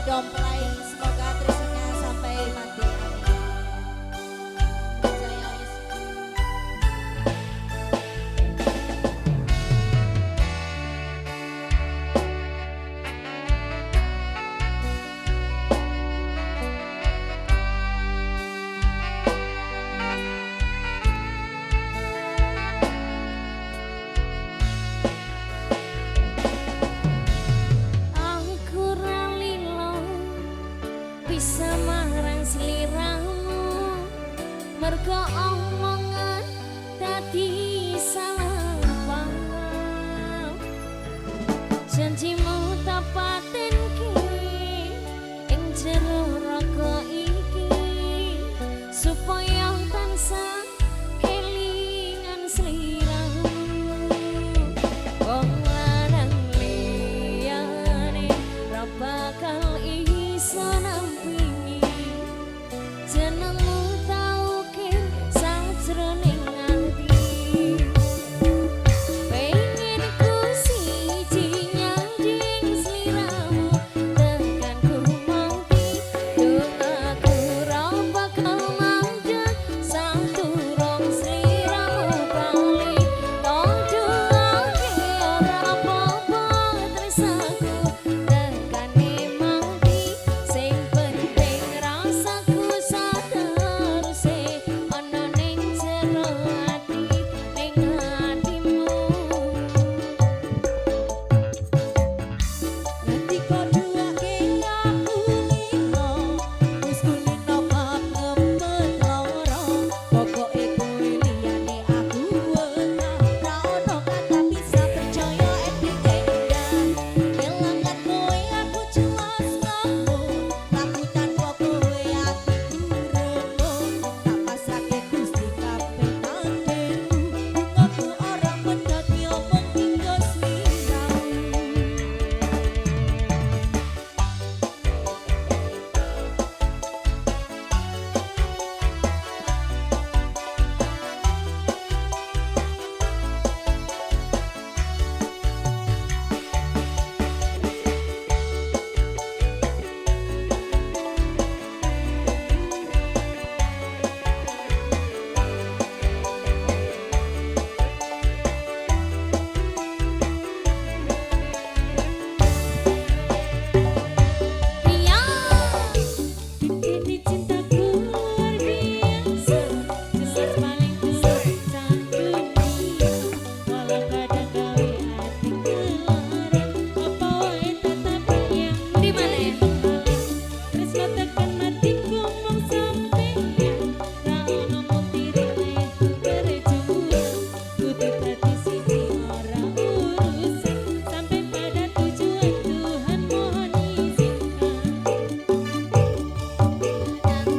Domplay, semoga tresnya sampai mati. Jaya wis. Bisa marang sliramu mergo omongan dadi salah paham janjimu tak patenke ing jero raga iki supaya tansah kelingan sliramu wong lanang liyane ra bakal iso nampingi jenengmu tau ke sajroning ati pengen ku siji nyanding sliramu tekan ku mati doaku ra bakal mandeg saturung sliramu bali padha ake ora apa-apa tresnaku tekane mati sing penting rasaku sateruse ana ning jero ati ning atimu Nanti kau duake aku lino, wis kulino bab ngempet loro. Pokoke kowe liyane aku ora, ra ono kata bisa percaya ending kelangan kowe aku jelas kamu, laku tanpa kowe atiku remo, tak pasake Gusti kabeh nandemu, bungaku ora medhot nyomong dinggo sliramu. Iya, ini cintaku luar biasa, gelar paling besar dunia. Walau kadang gawe hati kelaran, apa wae tetap yang di mana ya? Tresno tekan mati ngomong sampeyan, ra ono mukti berjuang, kudu dadi siji ora urusan, sampai pada tujuan Tuhan mohon izinkan.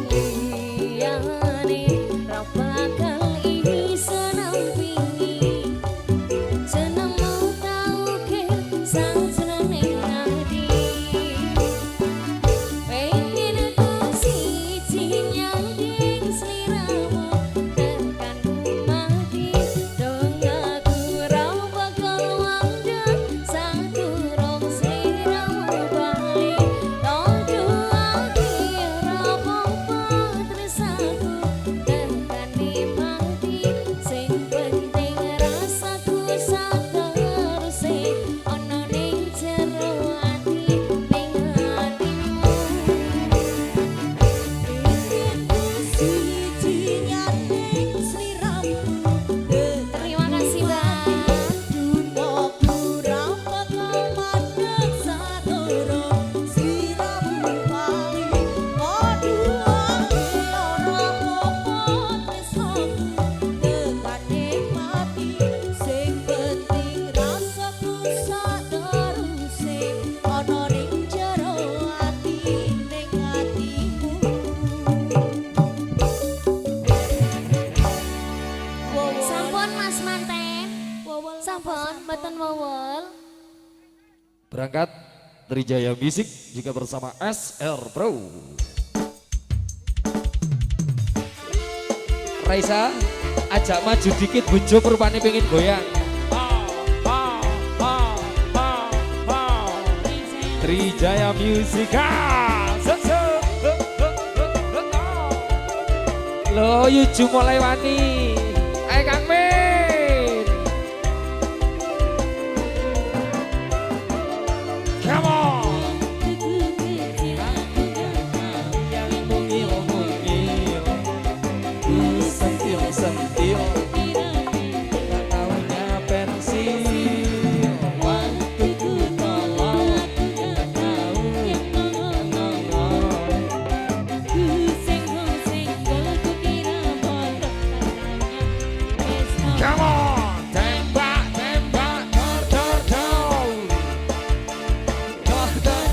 Liyane ra bakal iso nampingi jenengmu tau ke sajroning ati pengen ku siji nyanding sliramu tekan ku mati dongaku ra bakal mandeg saturung sliramu bali tondo ati ora apa-apa tresnaku tekane mati sing penting rasaku sateruse ana ning jero ati ning atimu. Ingin ku siji nyanding sliramu, Terima kasih Bang. dungoku ra bakal mandeg saturung sliramu bali. Padha ake ora apa-apa tresnaku, tekane mati sing penting rasaku sateruse ana ning jero ati ning atimu. Sampun Mas Manten. Sampun mboten wowol. Berangkat Trijaya Music juga bersama SR Pro. Raisa, ajak maju dikit bojo rupane pengen goyang. Trijaya Musika. Lo Yuju mulai wani. Ayo Kang Min. Come on. Sentil tak taunya pensil waktuku tolong tak tahu come on tembak tembak dor dor dor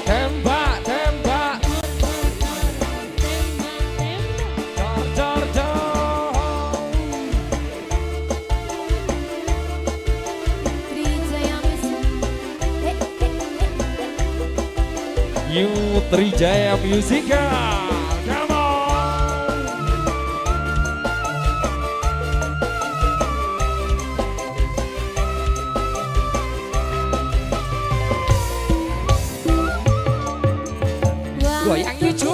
tembak tembak dor dor New Trijaya Musika. Come on. Goyang Yuju.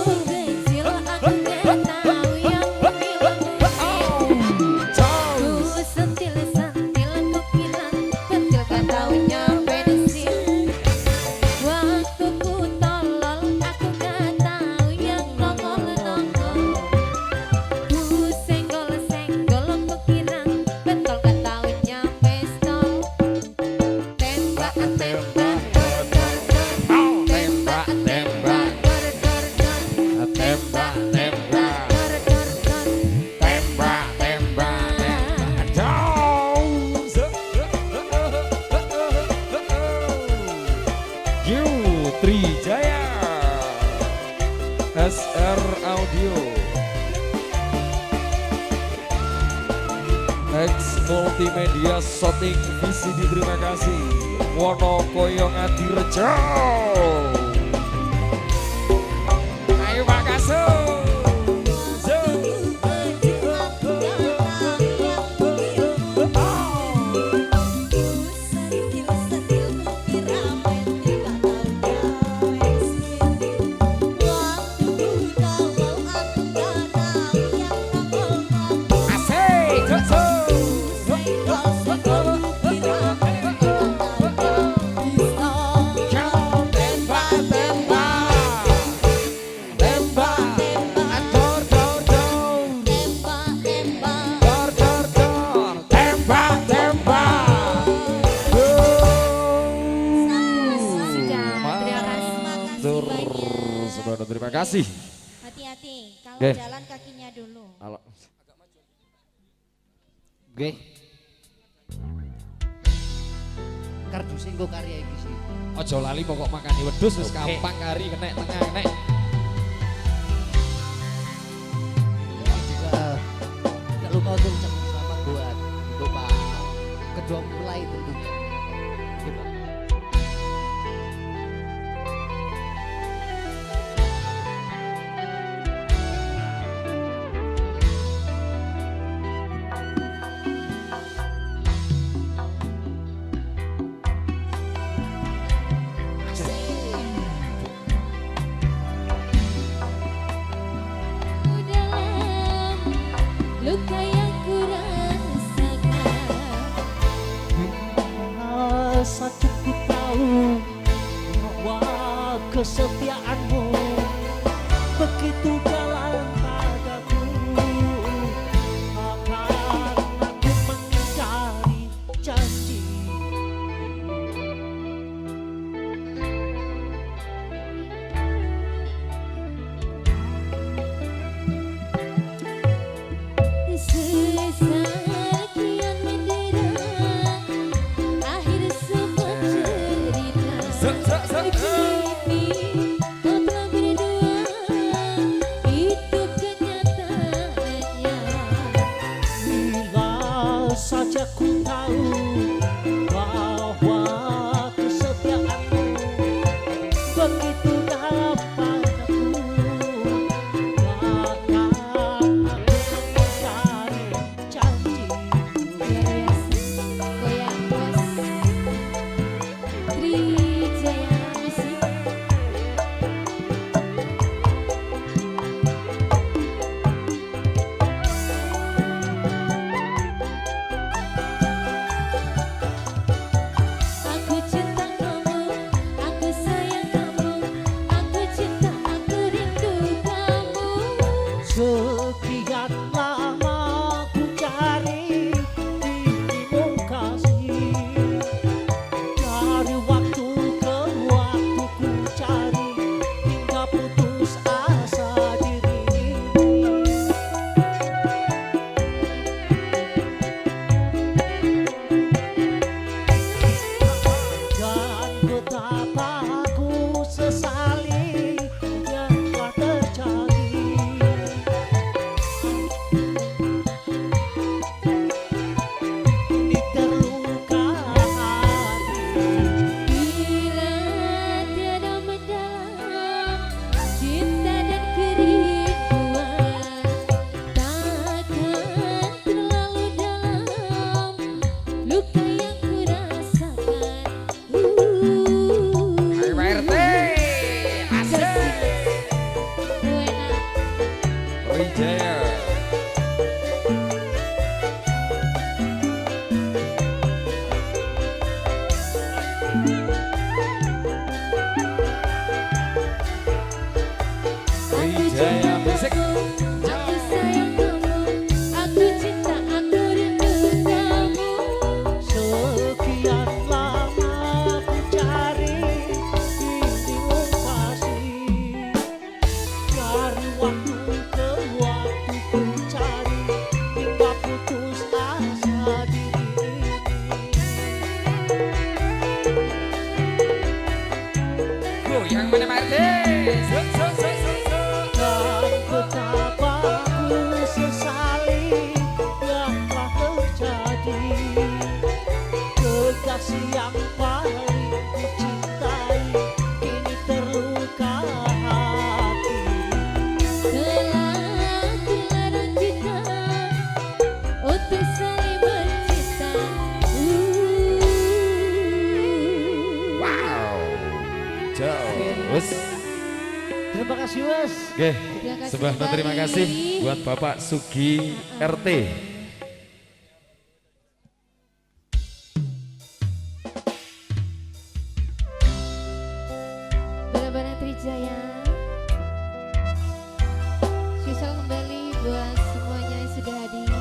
Trijaya SR Audio X Multimedia Shooting VCD. Terima kasih Wonokoyo Ngadirejo. Ayo Pak Kaso. Terima kasih. Hati-hati kalau Oke. jalan kakinya dulu. Halo. Oke. Kardus nggo karya iki sih. Ojo lali pokok makani wedhus wis Oke. gampang kari kenek tengah kenek. Juga tidak lupa untuk ucapkan selamat buat Bapak kedua mempelai tentunya. Oke, Pak. Luka yang ku rasakan, Rasa cukup tahu bahwa kesetiaanmu begitu dalam padaku. Akan aku mengingkari janji. sesakian mendera, akhir semua cerita. Kini kau telah berdua, itu kenyataannya. Bila saja ku tahu bahwa kesetiaanmu begitu dalam padaku, takkan aku mengingkari janjiku. Goyang bos Trijaya Oke, Terima kasih sebuah terima kembali. kasih buat Bapak Sugi RT. Bala-bala Trijaya. Spesial kembali buat semuanya yang sudah hadir.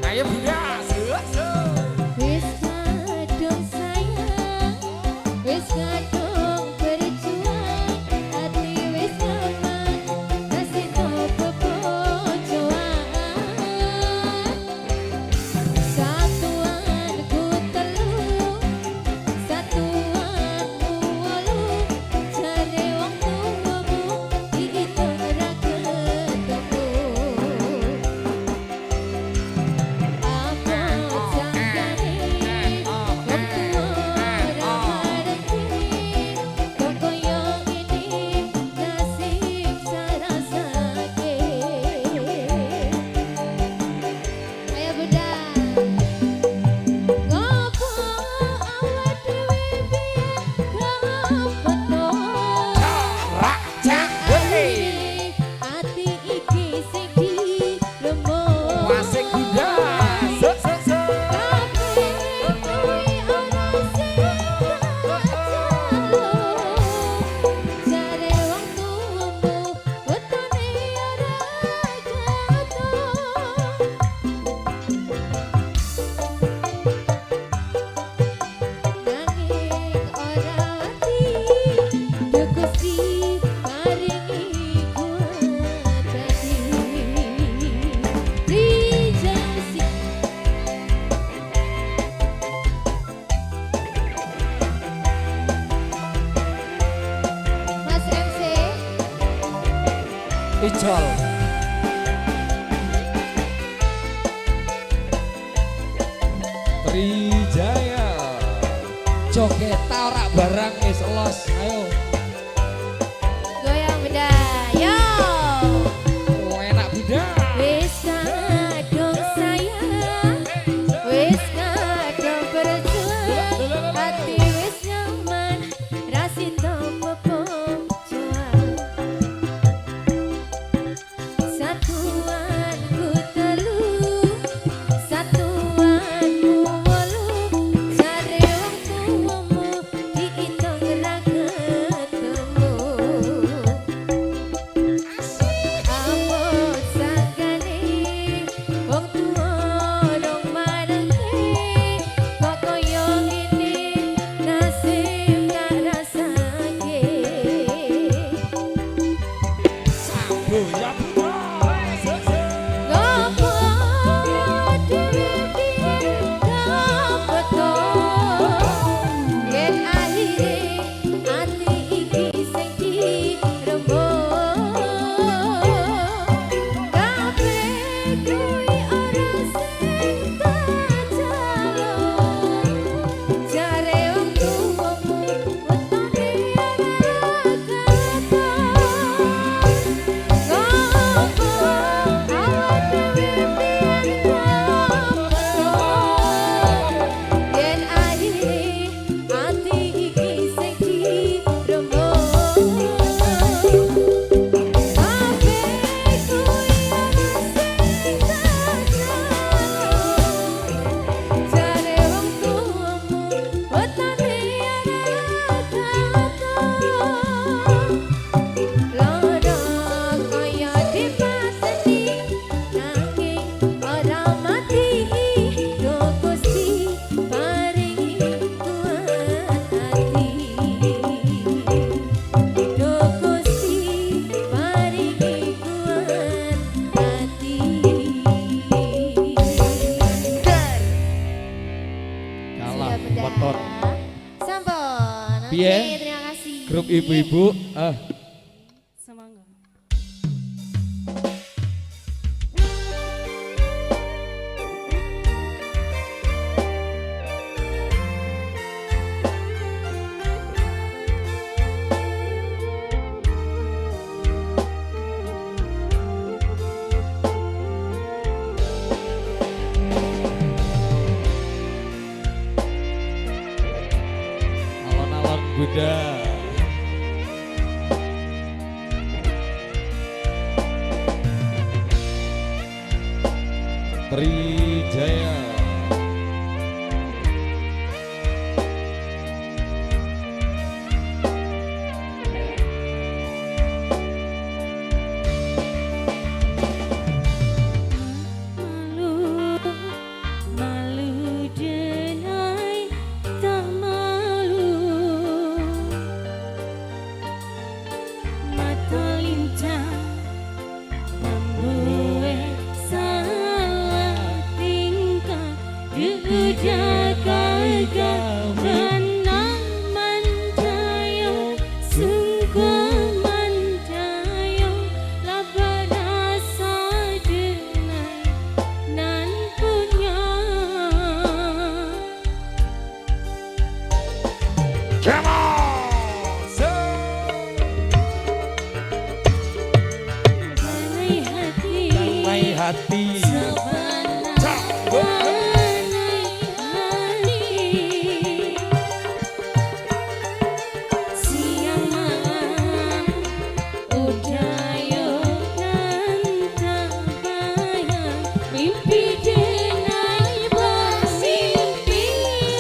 Ayo Bunda, Wis kadung sayang, wis kadung berjuang, hati wis aman, kasih topo pojoan. Satuanku telu, satuanku wolu, jare wong tuamu diitung ra ketemu. Ati iki sing diremuk. Wasik Bunda. Mas MC, Ijol. Trijaya. Joget ora barang wis los. Ayo. goyang beda, yo. Oh, enak Bunda. Wis kadung sayang, wis kadung berjuang, hati wis nyaman, rasinto pepojoan. Satuanku telu, satuanku wolu, jare wong tuamu diitung ra ketemu. Amot sakane wong tuwa dong marenge, kok koyo ngene nasib tak rasake. Sambo ya Bunda. Ngopo dhewe piye dapeto, yen akhire ati iki sing diremuk. Kabeh kuwi ora sing tak jaluk, jare wong tuamu wetone ora katon. Ngopo awak dhewe piye dapeto, yen akhire ati iki sing diremuk. Kabeh kuwi ora sing tak jaluk, jare wong tuamu wetone ora katon. Loro kaya dipaseni nanging ora mati, do Gusti paringi kuat ati, do Gusti paringi kuat ati. Kalah Sudah beda. motor. Sampun. Oke, Piye? terima kasih. Grup ibu-ibu. Semangga. Trijaya. Malu, malu denai tak malu. Mata lintang membuat salah tingkah. Jaga menang mandayo, sungguh mandayo. Laba rasa denai nan punya. Come on! Balai hati, Balai hati. sabana balai hati. Siang malam udayo nan tak bayang. Mimpi denai bermimpi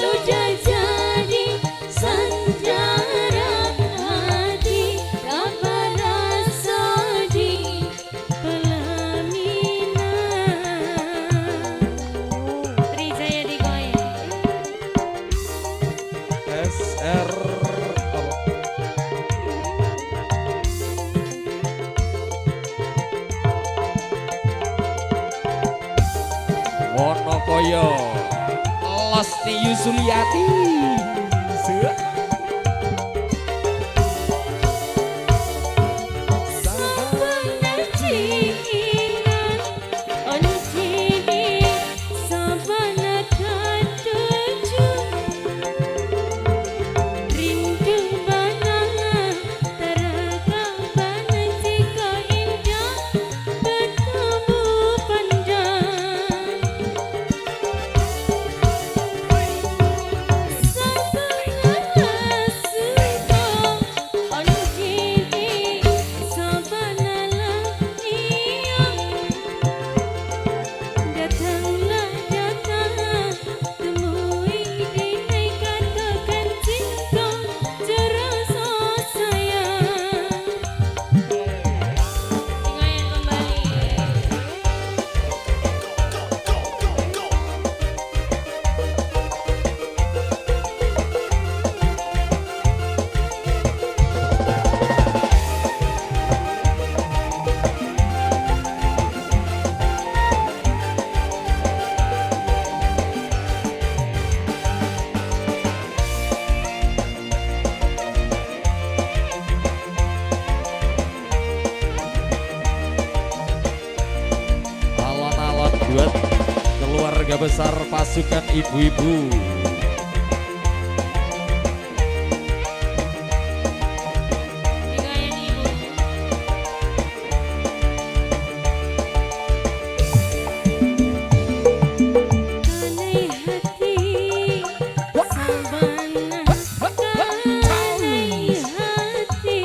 sudah jadi sandaran hati. Laba rasa di pelaminan. Trijaya digoyang. SR apa? Wonokoyo Lasti Yusuliati. Sabana tingan ontini, sabana katuju. Rindu bana taraga bana jika indah bertemu pandang. Sabana suka ontini, sabana lahiang. Datanglah datang, temui dinai katakan cinta terasa sayang. Tinggalkan kembali. Alon-alon buat keluarga besar pasukan ibu-ibu. Tinggalkan ibu. Balai hati, sabana balai hati.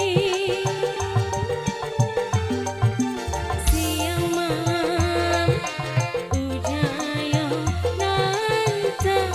Siang malam udayo nan tak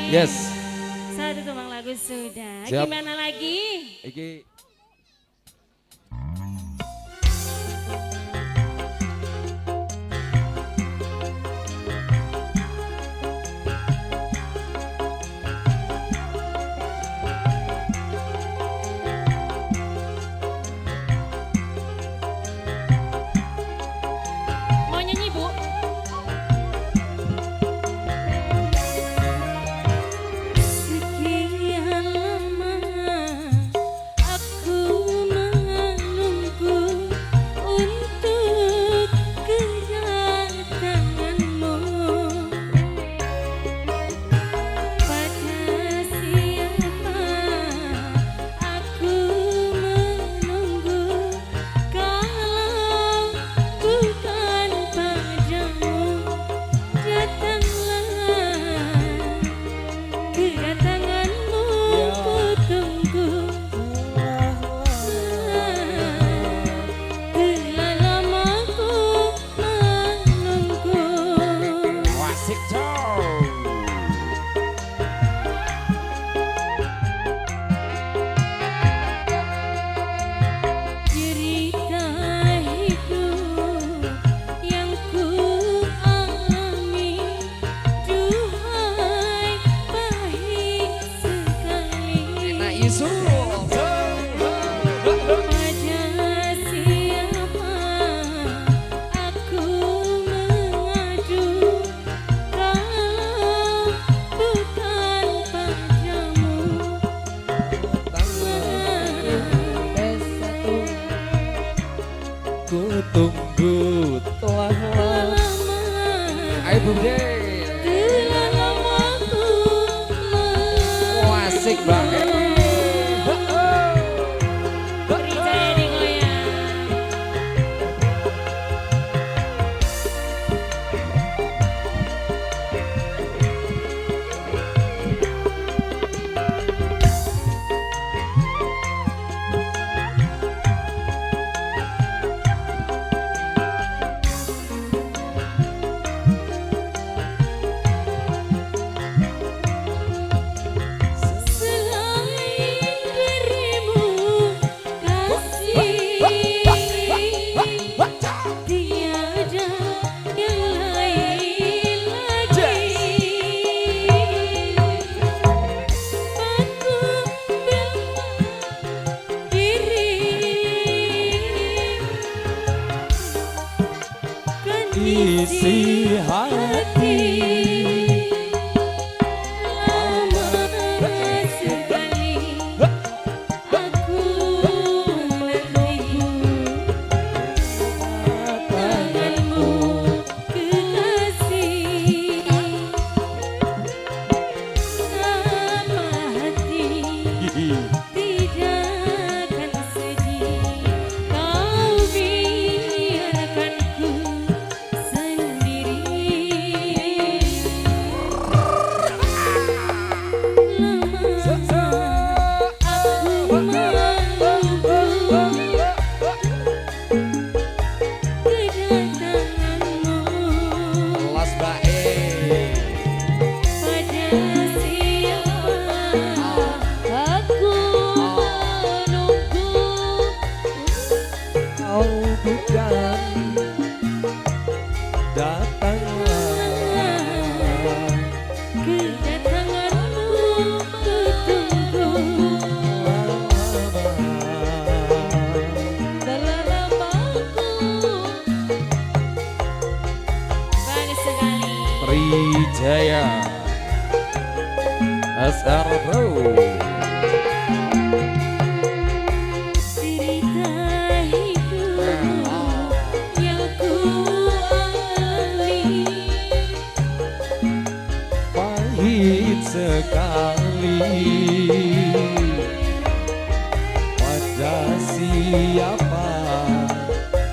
Yes. Satu tumbang lagu sudah. Siap. Gimana lagi? Iki Mau nyanyi Bu? Sekian lama aku menunggu untuk kedatanganmu. Pada siapa aku menunggu kalau bukan padamu. Datanglah kedatanganmu ku tunggu. Telah lama ku menunggu. wasik cow. Cerita hidup yang ku alami, duhai pahit sekali. Nah isu. Pada siapa aku mengadu kalau bukan padamu. Ku tunggu telah lama. Ayo Bude. Telah lama ku Wasik banget. beri jaya digoyang. Selain dirimu kasih, tiada yang lain lagi. Aku bela diri kan Isi hati. lama sekali aku menunggu tanganmu kekasih. Sama hati tidak akan sedih, kau biarkan ku sendiri. Las bae. Kau bukan datanglah. Trijaya SR Bro. Cerita hidup yang ku alami, Pahit sekali. Pada siapa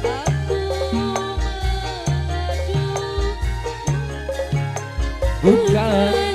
aku mengadu bukan